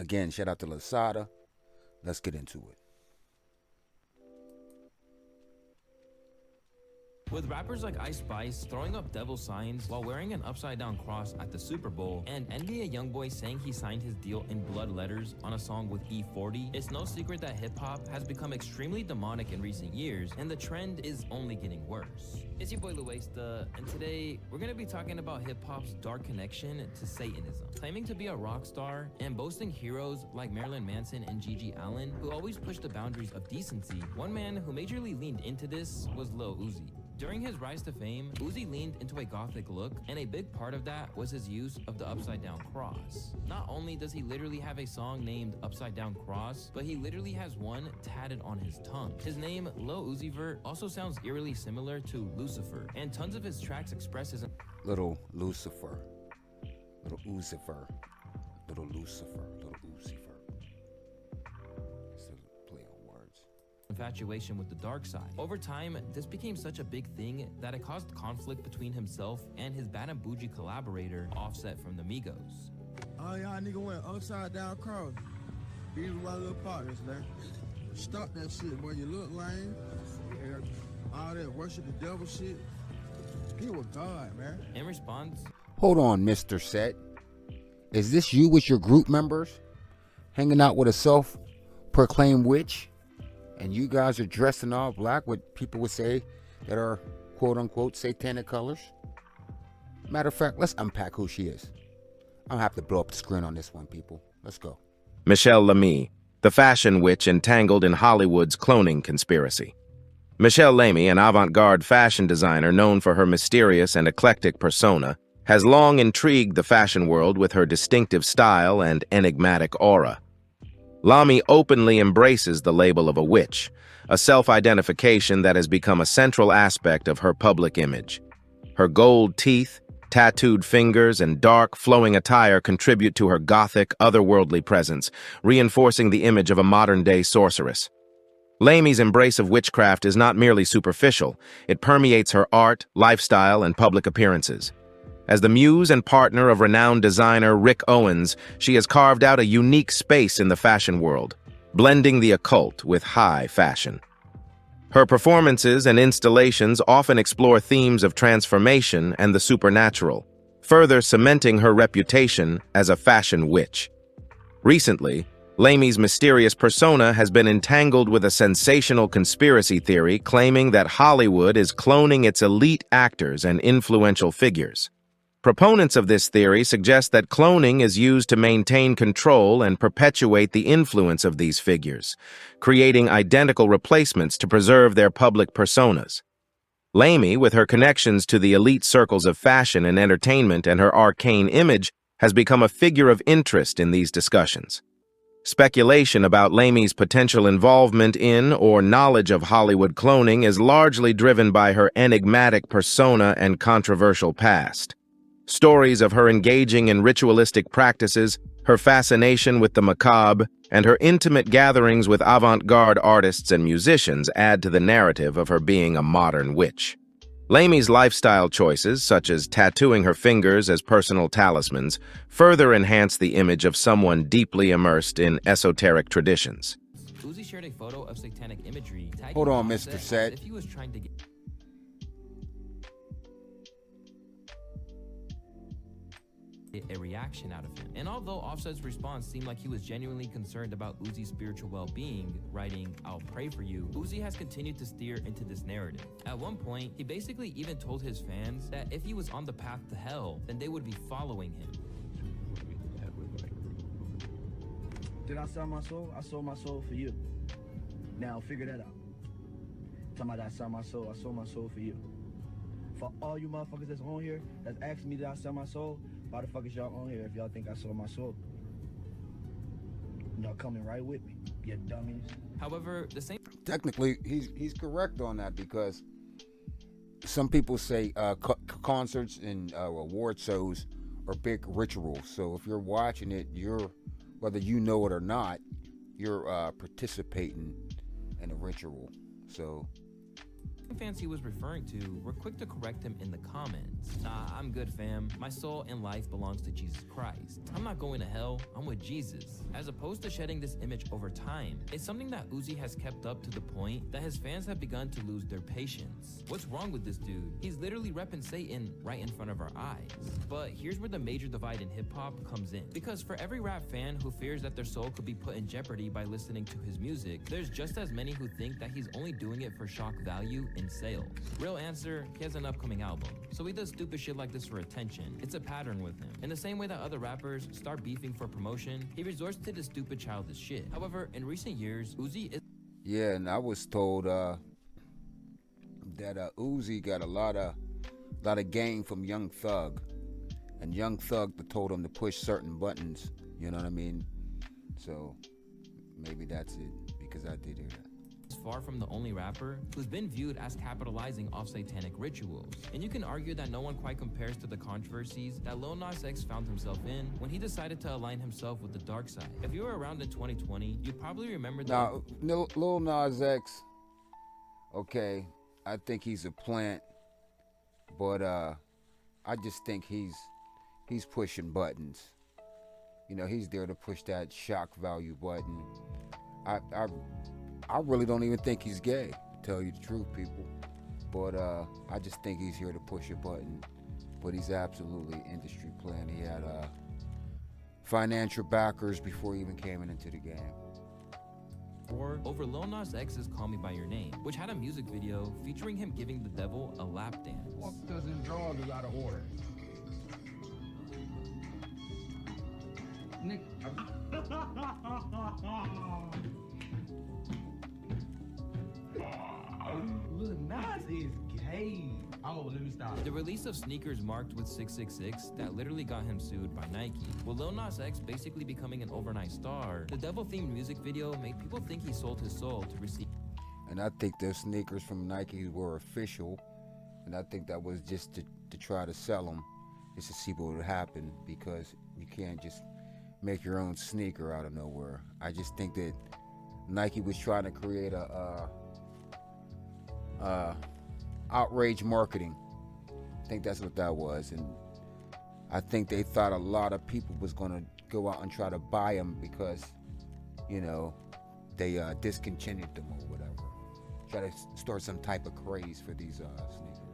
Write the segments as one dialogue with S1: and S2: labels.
S1: Again, shout out to Louaista. Let's get into it.
S2: With rappers like Ice Spice throwing up devil signs while wearing an upside-down cross at the Super Bowl, and NBA YoungBoy saying he signed his deal in blood letters on a song with E40, it's no secret that hip-hop has become extremely demonic in recent years, and the trend is only getting worse. It's your boy Louaista, and today we're going to be talking about hip-hop's dark connection to Satanism. Claiming to be a rock star and boasting heroes like Marilyn Manson and Gigi Allen, who always pushed the boundaries of decency, one man who majorly leaned into this was Lil Uzi. During his rise to fame, Uzi leaned into a gothic look, and a big part of that was his use of the upside-down cross. Not only does he literally have a song named Upside Down Cross, but he literally has one tatted on his tongue. His name, Lil Uzi Vert, also sounds eerily similar to Lucifer, and tons of his tracks express his
S1: Little Lucifer. Little Uzifer. Little Lucifer. Little Uzifer. It's a play on words.
S2: Infatuation with the dark side. Over time, this became such a big thing that it caused conflict between himself and his Bad and Bougie collaborator, Offset from the Migos.
S3: Oh, y'all nigga went upside down cross. These were my little partners, man. Stop that shit, boy. You look lame. All that worship the devil shit. He was God, man.
S2: In response,
S1: Hold on, Mr. Set. Is this you with your group members? Hanging out with a self-proclaimed witch? And you guys are dressed in all black, what people would say that are quote-unquote satanic colors? Matter of fact, let's unpack who she is. I'll have to blow up the screen on this one, people. Let's go.
S4: Michelle Lamy, the fashion witch entangled in Hollywood's cloning conspiracy. Michelle Lamy, an avant-garde fashion designer known for her mysterious and eclectic persona, has long intrigued the fashion world with her distinctive style and enigmatic aura. Lamy openly embraces the label of a witch, a self-identification that has become a central aspect of her public image. Her gold teeth, tattooed fingers, and dark, flowing attire contribute to her gothic, otherworldly presence, reinforcing the image of a modern-day sorceress. Lamy's embrace of witchcraft is not merely superficial, it permeates her art, lifestyle, and public appearances. As the muse and partner of renowned designer Rick Owens, she has carved out a unique space in the fashion world, blending the occult with high fashion. Her performances and installations often explore themes of transformation and the supernatural, further cementing her reputation as a fashion witch. Recently, Lamy's mysterious persona has been entangled with a sensational conspiracy theory claiming that Hollywood is cloning its elite actors and influential figures. Proponents of this theory suggest that cloning is used to maintain control and perpetuate the influence of these figures, creating identical replacements to preserve their public personas. Lamy, with her connections to the elite circles of fashion and entertainment and her arcane image, has become a figure of interest in these discussions. Speculation about Lamy's potential involvement in or knowledge of Hollywood cloning is largely driven by her enigmatic persona and controversial past. Stories of her engaging in ritualistic practices, her fascination with the macabre, and her intimate gatherings with avant-garde artists and musicians add to the narrative of her being a modern witch. Lamy's lifestyle choices, such as tattooing her fingers as personal talismans, further enhance the image of someone deeply immersed in esoteric traditions.
S2: Uzi shared a photo of satanic imagery.
S1: Hold on,
S2: Offset
S1: Mr.
S2: as
S1: Set.
S2: if he was trying to get a reaction out of him. And although Offset's response seemed like he was genuinely concerned about Uzi's spiritual well-being, writing, "I'll pray for you," Uzi has continued to steer into this narrative. At one point, he basically even told his fans that if he was on the path to hell, then they would be following him.
S5: Did I sell my soul? I sold my soul for you. Now figure that out. Talking about I sold my soul for you. For all you motherfuckers that's on here that's asking me did I sell my soul, why the fuck is y'all on here if y'all think I sold my soul? Y'all coming right with me, you dummies.
S2: However, the same
S1: Technically, he's correct on that, because some people say concerts and award shows are big rituals. So if you're watching it, whether you know it or not, you're participating in a ritual. So
S2: Fans he was referring to were quick to correct him in the comments. Nah, I'm good, fam. My soul and life belongs to Jesus Christ. I'm not going to hell, I'm with Jesus. As opposed to shedding this image over time, it's something that Uzi has kept up to the point that his fans have begun to lose their patience. What's wrong with this dude? He's literally repping Satan right in front of our eyes. But here's where the major divide in hip-hop comes in. Because for every rap fan who fears that their soul could be put in jeopardy by listening to his music, there's just as many who think that he's only doing it for shock value in sales. Real answer, he has an upcoming album, so he does stupid shit like this for attention. It's a pattern with him. In the same way that other rappers start beefing for promotion, he resorts to this stupid childish shit. However, in recent years, Uzi is...
S1: Yeah, and I was told that Uzi got a lot of game from Young Thug, and Young Thug told him to push certain buttons. You know what I mean? So maybe that's it, because I did hear that.
S2: Far from the only rapper who's been viewed as capitalizing off satanic rituals. And you can argue that no one quite compares to the controversies that Lil Nas X found himself in when he decided to align himself with the dark side. If you were around in 2020, you probably remember that...
S1: Now, Lil Nas X, okay, I think he's a plant, but I just think he's pushing buttons. You know, he's there to push that shock value button. I really don't even think he's gay, to tell you the truth, people. But I just think he's here to push a button. But he's absolutely industry plant. He had financial backers before he even came into the game.
S2: Over Lil Nas X's Call Me By Your Name, which had a music video featuring him giving the devil a lap dance.
S3: Fuck doesn't draw is out of order. Nick.
S5: Lil Nas is gay. Oh, let me stop.
S2: The release of sneakers marked with 666 that literally got him sued by Nike. With Lil Nas X basically becoming an overnight star, the devil-themed music video made people think he sold his soul to receive.
S1: And I think those sneakers from Nike were official, and I think that was just to try to sell them, just to see what would happen, because you can't just make your own sneaker out of nowhere. I just think that Nike was trying to create a outrage marketing. I think that's what that was, and I think they thought a lot of people was gonna go out and try to buy them because, you know, they discontinued them or whatever. Try to start some type of craze for these sneakers.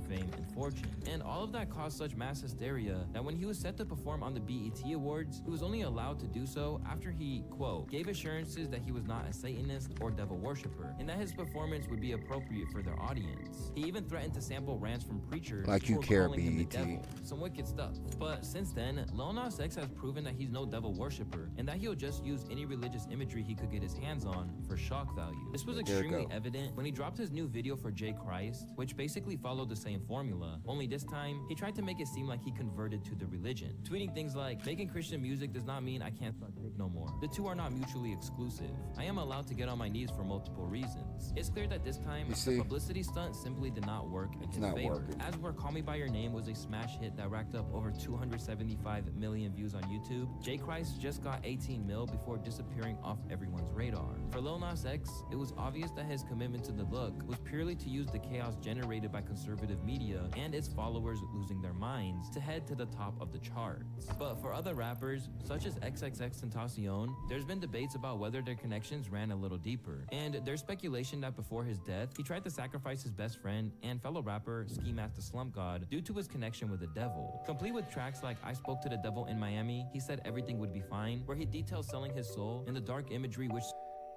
S2: Fame and fortune. And all of that caused such mass hysteria that when he was set to perform on the BET Awards, he was only allowed to do so after he, quote, gave assurances that he was not a Satanist or devil worshiper, and that his performance would be appropriate for their audience. He even threatened to sample rants from preachers
S1: like you
S2: before
S1: care,
S2: calling him the
S1: BET.
S2: devil. Some wicked stuff. But since then, Lil Nas X has proven that he's no devil worshiper, and that he'll just use any religious imagery he could get his hands on for shock value. This was extremely evident when he dropped his new video for J Christ, which basically followed the same formula, only this time, he tried to make it seem like he converted to the religion, tweeting things like, making Christian music does not mean I can't suck dick no more. The two are not mutually exclusive. I am allowed to get on my knees for multiple reasons. It's clear that this time, the publicity stunt simply did not work in his favor. As where Call Me By Your Name was a smash hit that racked up over 275 million views on YouTube, J Christ just got 18 mil before disappearing off everyone's radar. For Lil Nas X, it was obvious that his commitment to the look was purely to use the chaos generated by conservative media and its followers losing their minds to head to the top of the charts. But for other rappers, such as XXXTentacion, there's been debates about whether their connections ran a little deeper. And there's speculation that before his death, he tried to sacrifice his best friend and fellow rapper Ski Mask the Slump God due to his connection with the devil. Complete with tracks like I Spoke to the Devil in Miami, He Said Everything Would Be Fine, where he details selling his soul and the dark imagery which...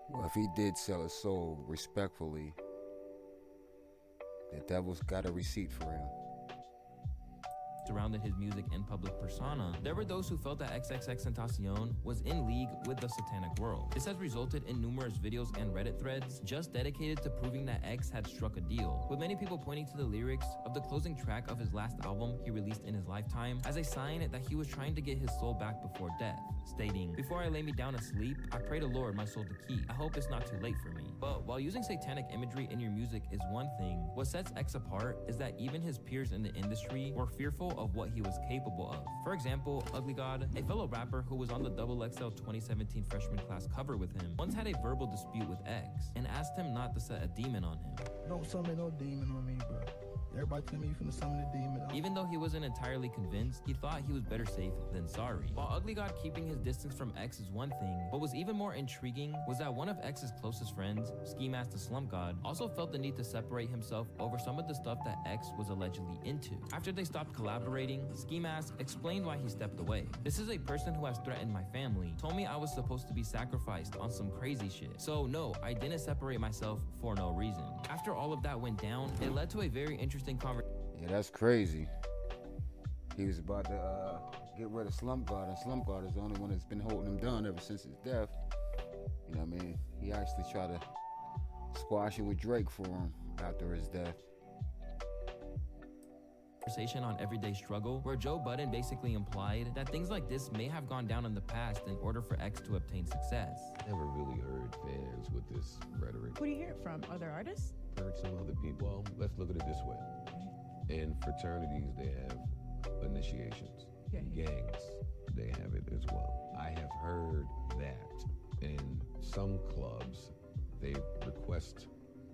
S1: Well, if he did sell his soul respectfully, the devil's got a receipt for him.
S2: Surrounded his music and public persona, there were those who felt that XXXTentacion was in league with the satanic world. This has resulted in numerous videos and Reddit threads just dedicated to proving that X had struck a deal, with many people pointing to the lyrics of the closing track of his last album he released in his lifetime as a sign that he was trying to get his soul back before death, stating, "Before I lay me down to sleep, I pray the Lord my soul to keep. I hope it's not too late for me." But while using satanic imagery in your music is one thing, what sets X apart is that even his peers in the industry were fearful of what he was capable of. For example, Ugly God, a fellow rapper who was on the XXL 2017 freshman class cover with him, once had a verbal dispute with X and asked him not to set a demon on him.
S3: Don't summon no demon on me, bro. Everybody tell me you finna summon a demon.
S2: Even though he wasn't entirely convinced, he thought he was better safe than sorry. While Ugly God keeping his distance from X is one thing, what was even more intriguing was that one of X's closest friends, Ski Mask the Slump God, also felt the need to separate himself over some of the stuff that X was allegedly into. After they stopped collaborating, Ski Mask explained why he stepped away. This is a person who has threatened my family, told me I was supposed to be sacrificed on some crazy shit. So no, I didn't separate myself for no reason. After all of that went down, it led to a very interesting conversation.
S1: Yeah, that's crazy. He was about to get rid of Slump God, and Slump God is the only one that's been holding him down ever since his death. You know what I mean? He actually tried to squash it with Drake for him after his death.
S2: Conversation on Everyday Struggle, where Joe Budden basically implied that things like this may have gone down in the past in order for X to obtain success.
S6: Never really heard fans with this rhetoric.
S7: Who do you hear it from? Other artists?
S6: Heard some other people. Well, let's look at it this way. In fraternities, they have initiations.
S7: Yeah.
S6: In gangs, they have it as well. I have heard that in some clubs, they request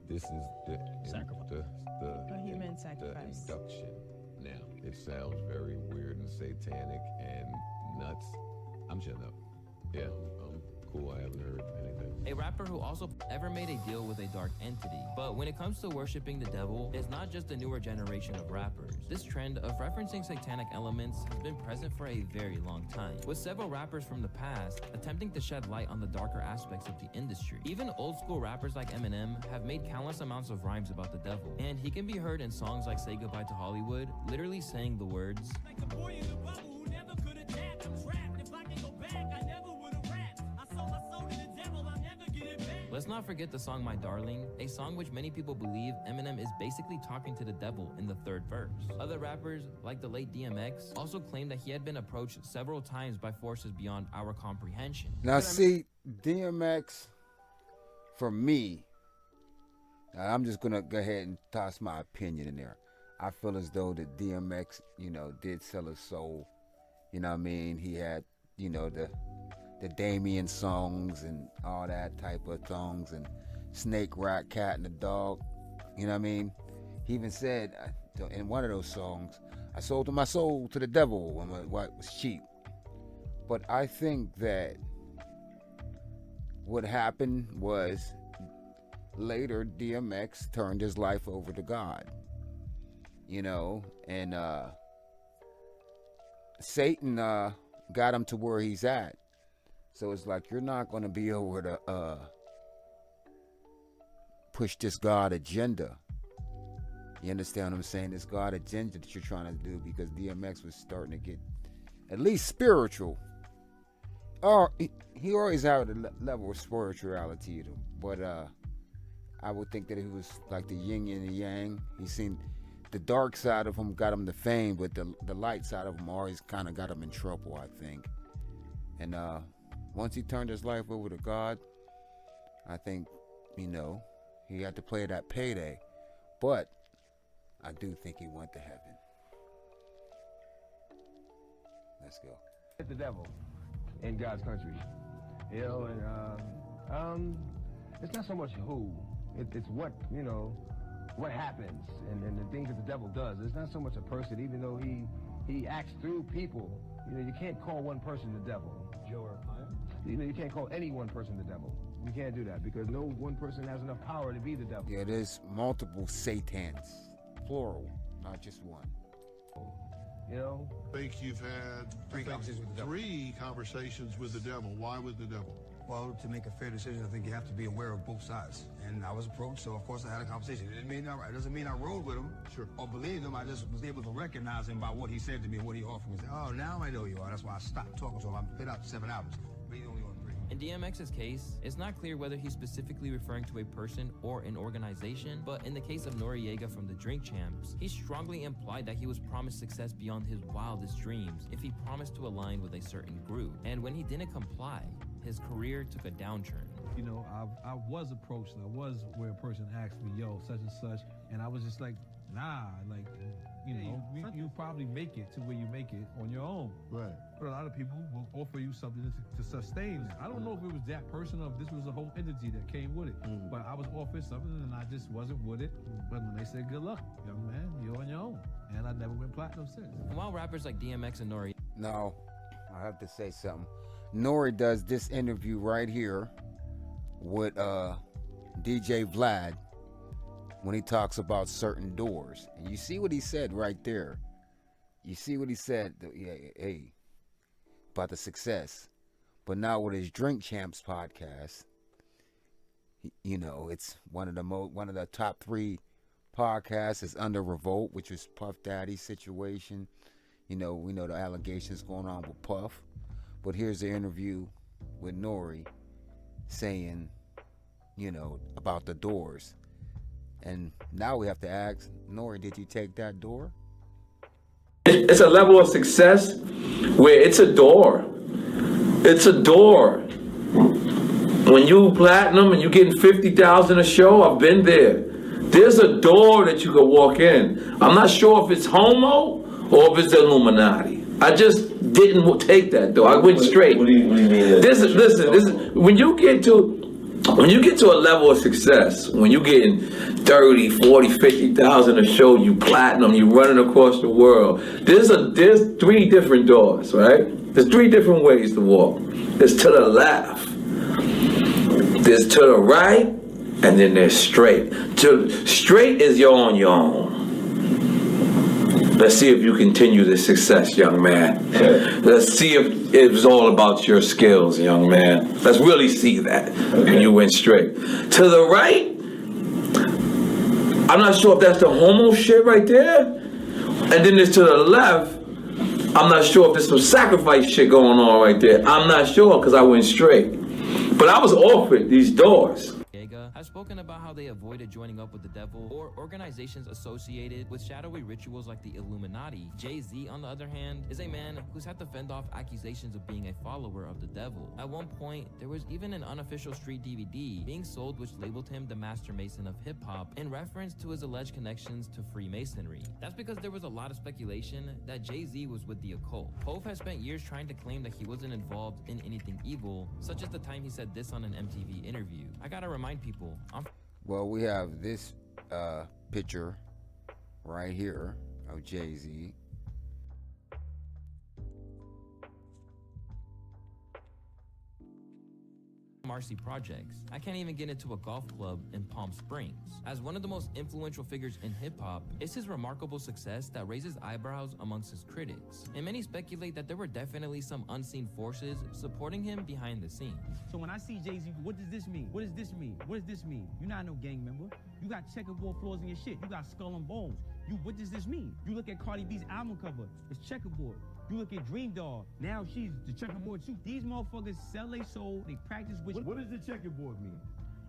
S6: this is the
S7: Sacrifice. A human sacrifice.
S6: The induction. Now, it sounds very weird and satanic and nuts. I'm shutting up. Yeah, I'm cool. I haven't heard anything.
S2: A rapper who also ever made a deal with a dark entity. But when it comes to worshiping the devil, it's not just a newer generation of rappers. This trend of referencing satanic elements has been present for a very long time, with several rappers from the past attempting to shed light on the darker aspects of the industry. Even old school rappers like Eminem have made countless amounts of rhymes about the devil, and he can be heard in songs like Say Goodbye to Hollywood, literally saying the words,
S8: Like a boy in a bubble who never could adapt. I'm trapped. If I can go back, I never would have rapped. I sold my soul to the devil, I'll never get it back.
S2: Let's not forget the song My Darling, a song which many people believe Eminem is basically talking to the devil in the third verse. Other rappers, like the late DMX, also claim that he had been approached several times by forces beyond our comprehension.
S1: Now, see, DMX, for me, I'm just going to go ahead and toss my opinion in there. I feel as though that DMX, did sell his soul. You know what I mean? He had, the Damien songs and all that type of songs, and Snake, Rat, Cat, and the Dog. You know what I mean? He even said in one of those songs, I sold my soul to the devil when my wife was cheap. But I think that what happened was later DMX turned his life over to God. And Satan got him to where he's at. So it's like, you're not going to be able to push this God agenda. You understand what I'm saying? This God agenda that you're trying to do, because DMX was starting to get at least spiritual. Or he always had a level of spirituality to him. But I would think that he was like the yin and the yang. He seen the dark side of him got him the fame, but the light side of him always kind of got him in trouble, I think. And once he turned his life over to God, I think, he had to play that payday. But I do think he went to heaven. Let's go.
S9: The devil in God's country, and it's not so much who, it's what, what happens and the things that the devil does. It's not so much a person, even though he acts through people. You can't call one person the devil. Joe or you can't call any one person the devil. You can't do that, because no one person has enough power to be the devil.
S1: Yeah, there's multiple Satans, plural, not just one.
S10: I think you've had three conversations with the devil. Why with the devil?
S11: Well, to make a fair decision, I think you have to be aware of both sides. And I was approached, so of course I had a conversation. It doesn't mean I rode with him or believed him. I just was able to recognize him by what he said to me and what he offered me. Oh, now I know you are. That's why I stopped talking to him. I put out 7 albums, but he's only on 3.
S2: In DMX's case, it's not clear whether he's specifically referring to a person or an organization, but in the case of Noriega from the Drink Champs, he strongly implied that he was promised success beyond his wildest dreams if he promised to align with a certain group. And when he didn't comply, his career took a downturn.
S12: You know, I was approached. I was where a person asked me, yo, such and such, and I was just like, nah, like, you know, you probably make it to where you make it on your own.
S10: Right.
S12: But a lot of people will offer you something to sustain that. I don't know if it was that person or if this was a whole entity that came with it. But I was offered something and I just wasn't with it. But when they said, good luck, young man, you're on your own. And I never went platinum since.
S2: And while rappers like DMX and Nori...
S1: No, I have to say something. Nori does this interview right here with DJ Vlad when he talks about certain doors. And you see what he said right there. You see what he said, hey, about the success. But now with his Drink Champs podcast, you know, it's one of the top 3 podcasts is under Revolt, which was Puff Daddy's situation. You know, we know the allegations going on with Puff. But here's the interview with Nori saying, you know, about the doors. And now we have to ask, Nori, did you take that door?
S13: It's a level of success where it's a door. It's a door. When you platinum and you getting 50,000 a show, I've been there. There's a door that you can walk in. I'm not sure if it's homo or if it's the Illuminati. I just didn't take that door. I went straight. What do you mean? Listen, when you get to a level of success, when you getting 30, 40, 50,000 a show, you platinum, you running across the world, there's 3 different doors, right? There's 3 different ways to walk. There's to the left, there's to the right, and then there's straight. Straight is you're on your own. Let's see if you continue this success, young man. Let's see if it's all about your skills, young man. Let's really see that when you went straight. To the right, I'm not sure if that's the homo shit right there. And then there's to the left, I'm not sure if there's some sacrifice shit going on right there. I'm not sure because I went straight. But I was offered these doors.
S2: Have spoken about how they avoided joining up with the devil or organizations associated with shadowy rituals like the Illuminati. Jay-Z, on the other hand, is a man who's had to fend off accusations of being a follower of the devil. At one point, there was even an unofficial street DVD being sold which labeled him the Master Mason of hip-hop in reference to his alleged connections to Freemasonry. That's because there was a lot of speculation that Jay-Z was with the occult. Hov has spent years trying to claim that he wasn't involved in anything evil, such as the time he said this on an MTV interview. I gotta remind people,
S1: well, we have this picture right here of Jay-Z.
S2: RC projects. I can't even get into a golf club in Palm Springs. As one of the most influential figures in hip-hop, it's his remarkable success that raises eyebrows amongst his critics. And many speculate that there were definitely some unseen forces supporting him behind the scenes.
S5: So when I see Jay-Z, what does this mean? What does this mean? What does this mean? You're not no gang member. You got checkerboard floors in your shit. You got skull and bones. What does this mean? You look at Cardi B's album cover. It's checkerboard. You look at Dream Doll. Now she's the checkerboard too. These motherfuckers sell their soul. They practice witch.
S9: What does the checkerboard mean?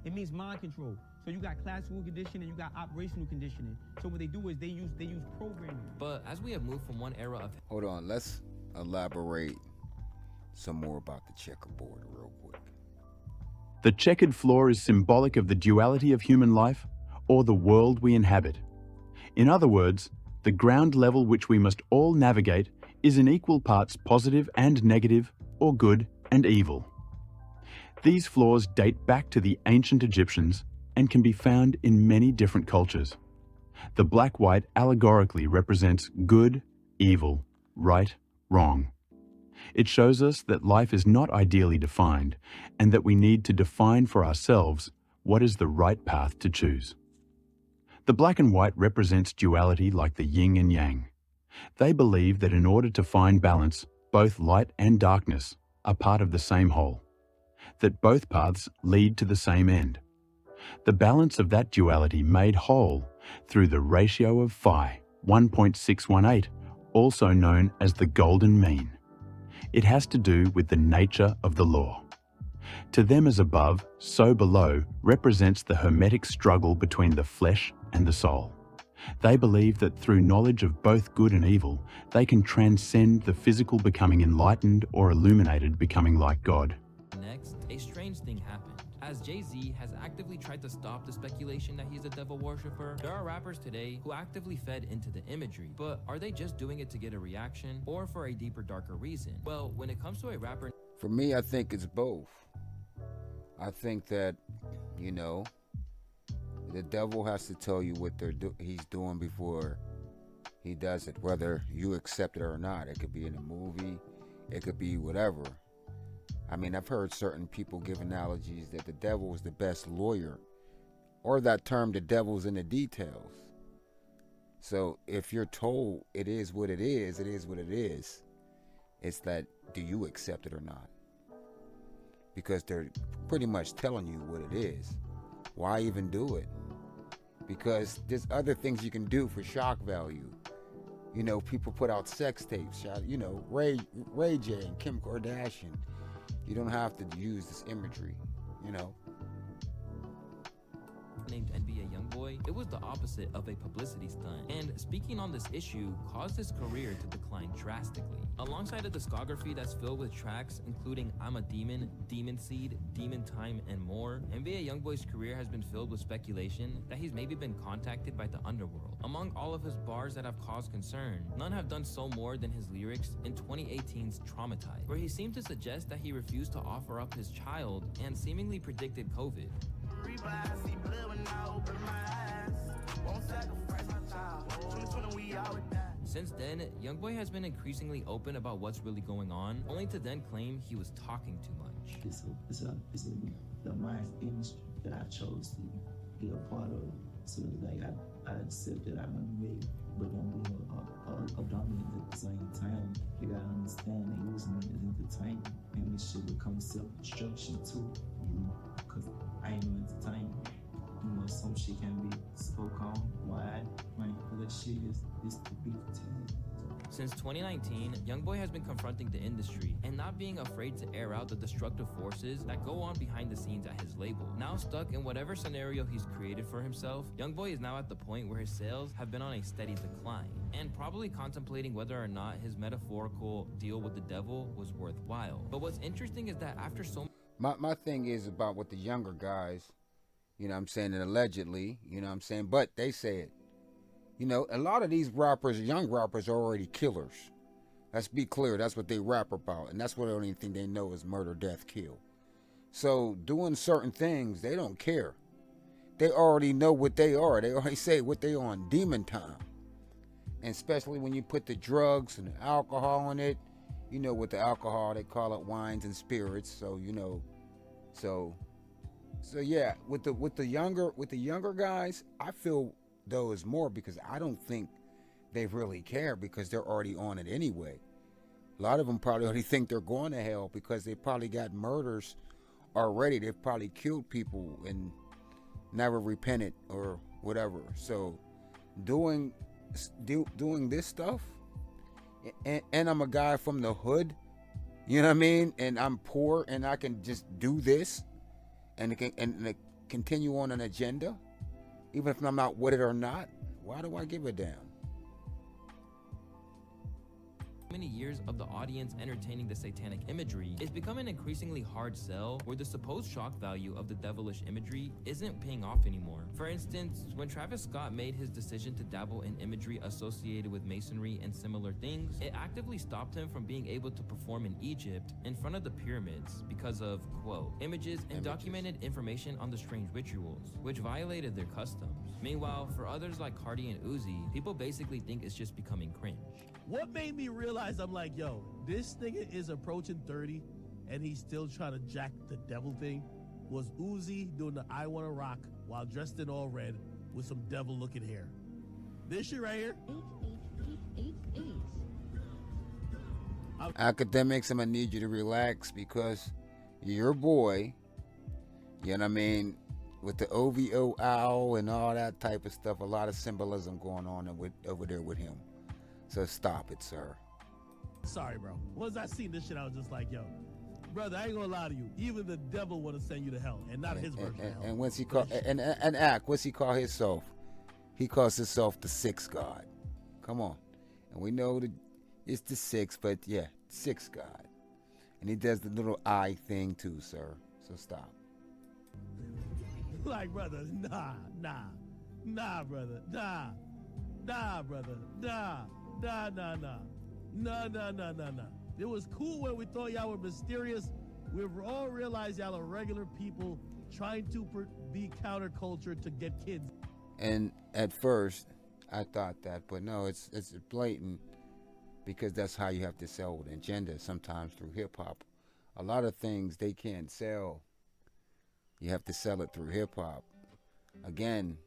S5: It means mind control. So you got classical conditioning, you got operational conditioning. So what they do is they use programming.
S2: But as we have moved from one era of...
S1: Hold on, let's elaborate some more about the checkerboard real quick.
S14: The checkered floor is symbolic of the duality of human life or the world we inhabit. In other words, the ground level which we must all navigate is in equal parts positive and negative, or good and evil. These floors date back to the ancient Egyptians and can be found in many different cultures. The black-white allegorically represents good, evil, right, wrong. It shows us that life is not ideally defined and that we need to define for ourselves what is the right path to choose. The black and white represents duality like the yin and yang. They believe that in order to find balance, both light and darkness are part of the same whole, that both paths lead to the same end. The balance of that duality made whole through the ratio of phi, 1.618, also known as the golden mean. It has to do with the nature of the law. To them as above, so below represents the hermetic struggle between the flesh and the soul. They believe that through knowledge of both good and evil, they can transcend the physical becoming enlightened or illuminated becoming like God.
S2: Next, a strange thing happened. as Jay-Z has actively tried to stop the speculation that he's a devil worshiper, there are rappers today who actively fed into the imagery. But are they just doing it to get a reaction or for a deeper, darker reason? Well, when it comes to a rapper...
S1: For me, I think it's both. I think that, you know, the devil has to tell you what he's doing before he does it, whether you accept it or not. It could be in a movie, it could be whatever. I mean, I've heard certain people give analogies that the devil is the best lawyer, or that term, the devil's in the details. So if you're told it is what it is, it is what it is. It's that, do you accept it or not? Because they're pretty much telling you what it is. Why even do it? Because there's other things you can do for shock value. You know, people put out sex tapes. You know, Ray J and Kim Kardashian. You don't have to use this imagery, you know.
S2: Named NBA Youngboy, it was the opposite of a publicity stunt, and speaking on this issue caused his career to decline drastically. Alongside a discography that's filled with tracks including I'm a Demon, Demon Seed, Demon Time, and more, NBA Youngboy's career has been filled with speculation that he's maybe been contacted by the underworld. Among all of his bars that have caused concern, none have done so more than his lyrics in 2018's Traumatized, where he seemed to suggest that he refused to offer up his child and seemingly predicted COVID. Since then, Youngboy has been increasingly open about what's really going on, only to then claim he was talking too much.
S15: It's the mind industry that I chose to be a part of. So like I accept that I'm a mate, but don't be a dominant at the same time. You gotta understand they using me as entertainment, and this shit become self-destruction too. You know, cause I ain't no entertainment. You know, some shit can be spoke on wide, like that shit is to be continued.
S2: Since 2019, Youngboy has been confronting the industry and not being afraid to air out the destructive forces that go on behind the scenes at his label. Now stuck in whatever scenario he's created for himself, Youngboy is now at the point where his sales have been on a steady decline, and probably contemplating whether or not his metaphorical deal with the devil was worthwhile. But what's interesting is that after so
S1: my thing is about with the younger guys, you know what I'm saying, and allegedly, you know what I'm saying, but they say it. You know, a lot of these rappers, young rappers, are already killers. Let's be clear, that's what they rap about, and that's what the only thing they know is murder, death, kill. So doing certain things, they don't care. They already know what they are. They already say what they on, demon time. And especially when you put the drugs and the alcohol in it, you know, with the alcohol, they call it wines and spirits. So, you know, so yeah, with the younger guys, I feel those more because I don't think they really care because they're already on it anyway. A lot of them probably already think they're going to hell because they probably got murders already. They've probably killed people and never repented or whatever. So doing this stuff, and I'm a guy from the hood, you know what I mean, and I'm poor and I can just do this and continue on an agenda. Even if I'm not with it or not, why do I give a damn?
S2: many years of the audience entertaining the satanic imagery, it's become an increasingly hard sell where the supposed shock value of the devilish imagery isn't paying off anymore. For instance, when Travis Scott made his decision to dabble in imagery associated with masonry and similar things, it actively stopped him from being able to perform in Egypt in front of the pyramids because of, quote, images and documented information on the strange rituals, which violated their customs. Meanwhile, for others like Cardi and Uzi, people basically think it's just becoming cringe.
S16: What made me realize, I'm like, yo, this nigga is approaching 30 and he's still trying to jack the devil thing, was Uzi doing the I Wanna Rock while dressed in all red with some devil looking hair. This shit right here.
S1: Academics, I'm gonna need you to relax because your boy, you know what I mean, with the OVO owl and all that type of stuff, a lot of symbolism going on over there with him. So stop it, sir.
S16: Sorry, bro. Once I seen this shit, I was just like, yo, brother, I ain't gonna lie to you. Even the devil want to send you to hell, and not his version of hell.
S1: And what's he call? And Ack, what's he call himself? He calls himself the sixth god. Come on, and we know that it's the sixth, but yeah, sixth god. And he does the little eye thing too, sir. So stop.
S16: Like, brother, nah, brother, nah, brother, nah. It was cool when we thought y'all were mysterious. We've all realized y'all are regular people trying to be counterculture to get kids.
S1: And at first, I thought that, but no, it's blatant, because that's how you have to sell an agenda sometimes through hip hop. A lot of things they can't sell. You have to sell it through hip hop. Again,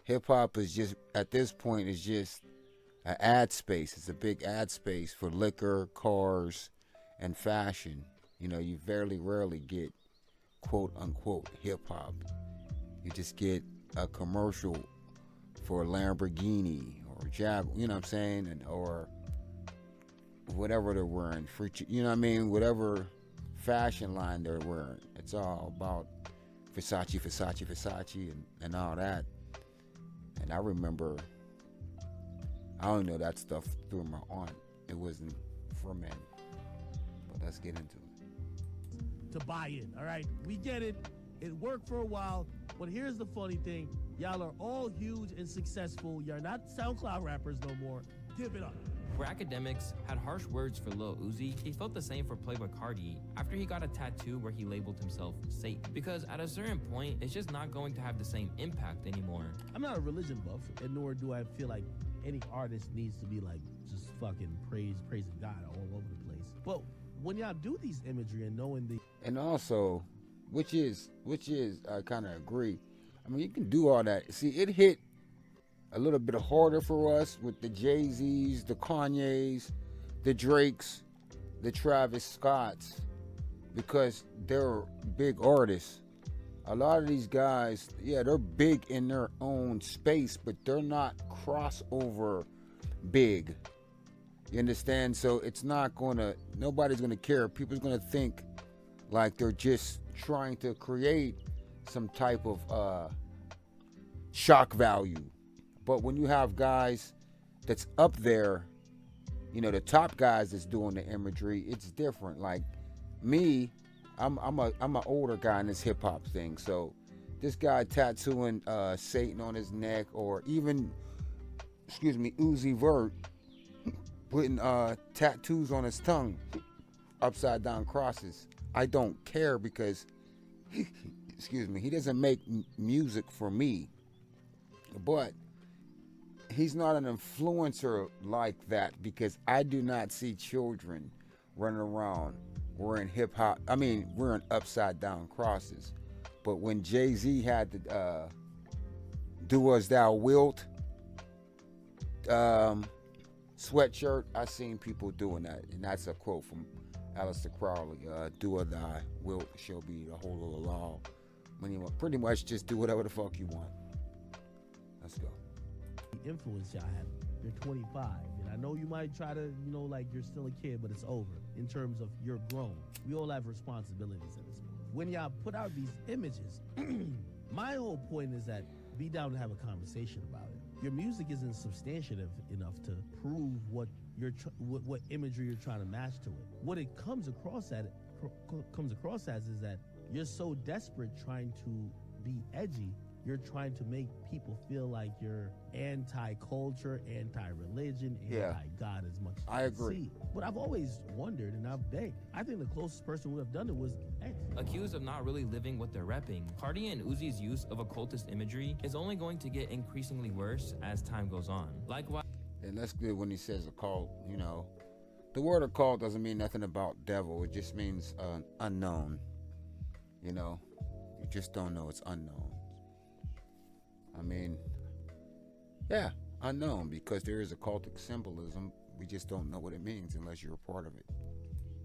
S1: hip hop is just, at this point, is just an ad space. It's a big ad space for liquor, cars, and fashion. You know, you rarely get quote unquote hip hop. You just get a commercial for a Lamborghini or Jag, you know what I'm saying, and or whatever they're wearing, you know what I mean, whatever fashion line they're wearing. It's all about Versace, and all that. And I remember, I only know that stuff through my aunt. It wasn't for men. But let's get into it.
S16: To buy in, all right? We get it. It worked for a while. But here's the funny thing. Y'all are all huge and successful. You're not SoundCloud rappers no more. Give it up.
S2: Where academics had harsh words for Lil Uzi, he felt the same for Playboi Carti after he got a tattoo where he labeled himself Satan. Because at a certain point, it's just not going to have the same impact anymore.
S16: I'm not a religion buff, and nor do I feel like any artist needs to be like just fucking praising God all over the place. But when y'all do these imagery and knowing the...
S1: And also, which is I kind of agree. I mean, you can do all that. See, it hit a little bit harder for us with the Jay-Z's, the Kanye's, the Drake's, the Travis Scott's, because they're big artists. A lot of these guys, yeah, they're big in their own space, but they're not crossover big. You understand? So it's not nobody's gonna care. People's gonna think like they're just trying to create some type of shock value. But when you have guys that's up there, you know, the top guys that's doing the imagery, it's different. Like me, I'm an older guy in this hip hop thing. So this guy tattooing Satan on his neck, or even, Uzi Vert putting tattoos on his tongue, upside down crosses. I don't care, because he doesn't make music for me. But he's not an influencer like that, because I do not see children running around wearing wearing upside down crosses. But when Jay-Z had the Do As Thou Wilt sweatshirt, I seen people doing that. And that's a quote from Aleister Crowley. Do as thou wilt shall be the whole of the law. Pretty much just do whatever the fuck you want. Let's go.
S16: Influence y'all have. You're 25, and I know you might try to, like you're still a kid, but it's over in terms of you're grown. We all have responsibilities at this point. When y'all put out these images, my whole point is that be down to have a conversation about it. Your music isn't substantive enough to prove what what imagery you're trying to match to it. What it comes across as is that you're so desperate trying to be edgy. You're trying to make people feel like you're anti-culture, anti-religion, anti-God as much as
S1: I agree.
S16: see. But I've always wondered, and I've begged, I think the closest person who would have done it was X.
S2: Accused of not really living what they're repping, Carti and Uzi's use of occultist imagery is only going to get increasingly worse as time goes on. Likewise,
S1: and that's good when he says occult. The word occult doesn't mean nothing about devil. It just means unknown. You just don't know. It's unknown. Unknown, because there is occultic symbolism. We just don't know what it means unless you're a part of it.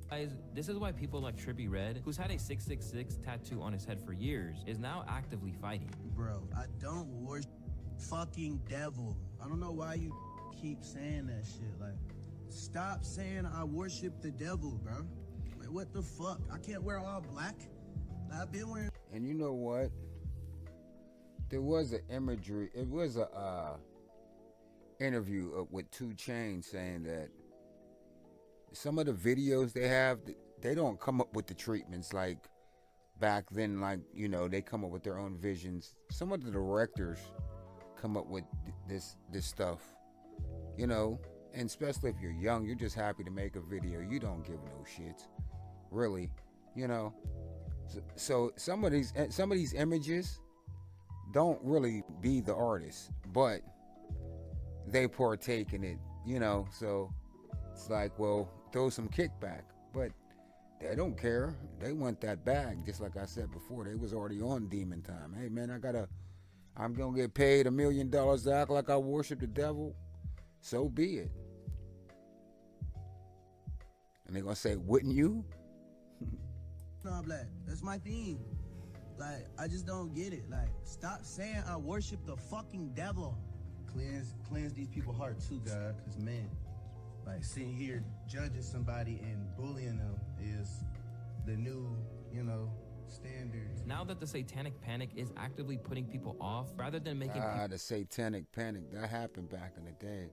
S2: Guys, this is why people like Trippie Redd, who's had a 666 tattoo on his head for years, is now actively fighting.
S3: Bro, I don't worship fucking devil. I don't know why you keep saying that shit. Like, stop saying I worship the devil, bro. Like, what the fuck? I can't wear all black. I've been wearing...
S1: And you know what? There was an imagery. It was a interview with 2 Chainz saying that some of the videos they have, they don't come up with the treatments like back then, like, you know, they come up with their own visions. Some of the directors come up with this stuff, you know, and especially if you're young, you're just happy to make a video. You don't give no shits, really, you know. So some of these images don't really be the artist, but they partake in it, you know. So it's like, well, throw some kickback, but they don't care. They want that bag. Just like I said before, they was already on Demon Time. Hey man, I'm gonna get paid $1 million to act like I worship the devil. So be it. And they're gonna say, wouldn't you?
S3: No, Black. That's my thing. Like, I just don't get it. Like, stop saying I worship the fucking devil.
S17: Cleanse these people's heart too, God. Cause man, like sitting here judging somebody and bullying them is the new, you know, standard.
S2: Now that the satanic panic is actively putting people off, rather than making
S1: The satanic panic, that happened back in the day.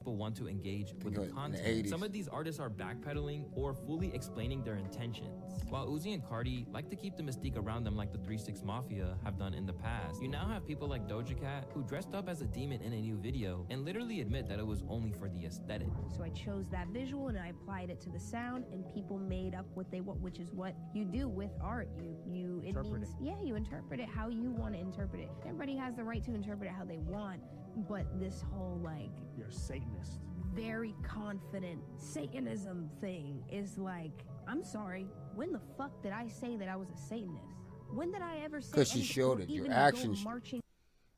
S2: people want to engage with the content, some of these artists are backpedaling or fully explaining their intentions. While Uzi and Cardi like to keep the mystique around them like the 3 6 Mafia have done in the past, you now have people like Doja Cat who dressed up as a demon in a new video and literally admit that it was only for the aesthetic.
S18: So I chose that visual and I applied it to the sound, and people made up what they want, which is what you do with art. You
S5: Interpret it.
S18: Yeah, you interpret it how you want to interpret it. Everybody has the right to interpret it how they want, but this whole like
S5: You're a Satanist.
S18: very confident Satanism thing is like, I'm sorry, when the fuck did I say that I was a Satanist? When did I ever say?
S1: Because you showed it. Your actions.
S18: Marching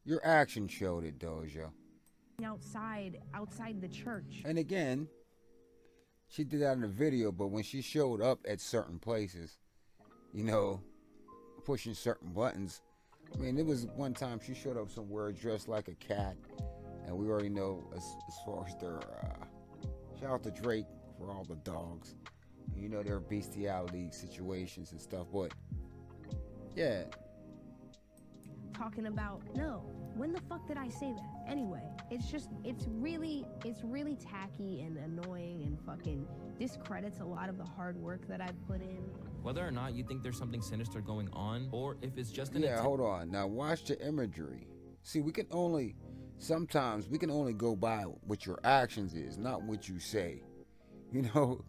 S1: Your action showed it, Doja.
S18: outside the church.
S1: And again, she did that in the video, but when she showed up at certain places, you know, pushing certain buttons. I mean, it was one time she showed up somewhere dressed like a cat, and we already know as far as their shout out to Drake for all the dogs, you know, their bestiality situations and stuff. But yeah,
S18: Talking about, no, when the fuck did I say that? Anyway, it's really tacky and annoying and fucking discredits a lot of the hard work that I've put in.
S2: Whether or not you think there's something sinister going on, or if it's just an
S1: hold on. Now watch the imagery. See, sometimes we can only go by what your actions is, not what you say. You know,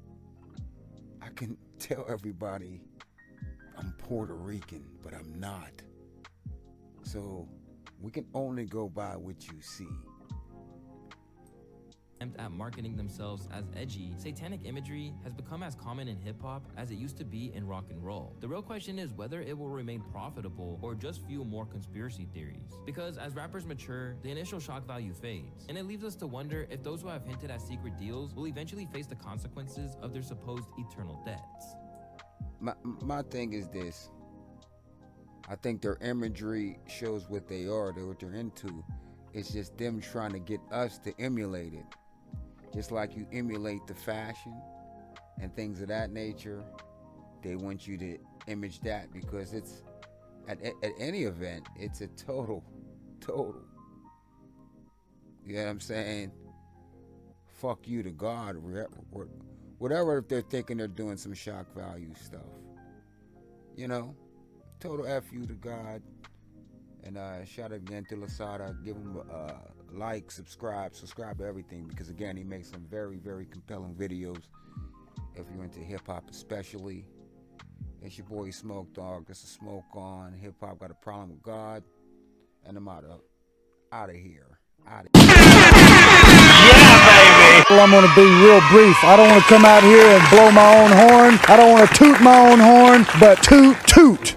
S1: I can tell everybody I'm Puerto Rican, but I'm not. So we can only go by what you see.
S2: At marketing themselves as edgy, satanic imagery has become as common in hip-hop as it used to be in rock and roll. The real question is whether it will remain profitable or just fuel more conspiracy theories. Because as rappers mature, the initial shock value fades, and it leaves us to wonder if those who have hinted at secret deals will eventually face the consequences of their supposed eternal debts.
S1: My thing is this. I think their imagery shows what they are, what they're into. It's just them trying to get us to emulate it. Just like you emulate the fashion and things of that nature, they want you to image that because it's at any event, it's a total. You know what I'm saying? Fuck you to God, whatever, if they're thinking they're doing some shock value stuff. You know, total F you to God. And shout out again to Louaista. Give him a like, subscribe to everything, because again, he makes some very, very compelling videos. If you're into hip hop, especially, it's your boy Smoke Dog. This is Smoke On. Hip hop got a problem with God, and I'm out of here.
S19: Well, I'm going to be real brief. I don't want to come out here and blow my own horn. I don't want to toot my own horn, but toot, toot.